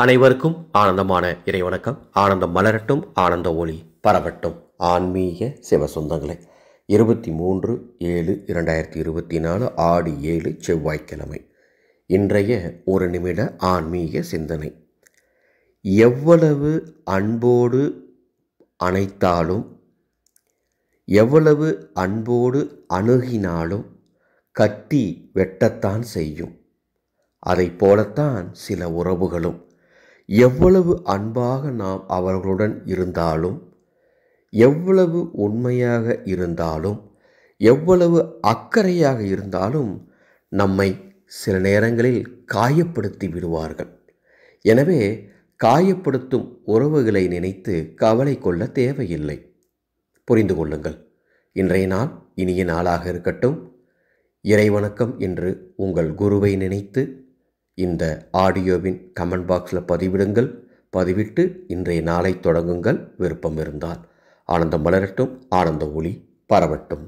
அனைவருக்கும் ஆனந்தமான இறைவணக்கம். ஆனந்தம் மலரட்டும், ஆனந்த ஒளி பரவட்டும். ஆன்மீக சிவசொந்தங்களே, 23/7/2024 ஆடி 7 செவ்வாய்க்கிழமை. இன்றைய ஒரு நிமிட ஆன்மீக சிந்தனை. எவ்வளவு அன்போடு அணைத்தாலும், எவ்வளவு அன்போடு அணுகினாலும் கத்தி வெட்டத்தான் செய்யும். அதை போலத்தான் சில உறவுகளும். எவ்வளவு அன்பாக நாம் அவர்களுடன் இருந்தாலும், எவ்வளவு உண்மையாக இருந்தாலும், எவ்வளவு அக்கறையாக இருந்தாலும் நம்மை சில நேரங்களில் காயப்படுத்தி விடுவார்கள். எனவே காயப்படுத்தும் உறவுகளை நினைத்து கவலை கொள்ள தேவையில்லை. புரிந்து கொள்ளுங்கள். இன்றைய நாள் இனிய நாளாக இருக்கட்டும். இறைவணக்கம் என்று உங்கள் குருவை நினைத்து இந்த ஆடியோவின் கமெண்ட் பாக்ஸில் பதிவிடுங்கள். பதிவிட்டு இன்றைய நாளை தொடங்குங்கள். விருப்பம் இருந்தால். ஆனந்தம் மலரட்டும், ஆனந்த ஒளி பரவட்டும்.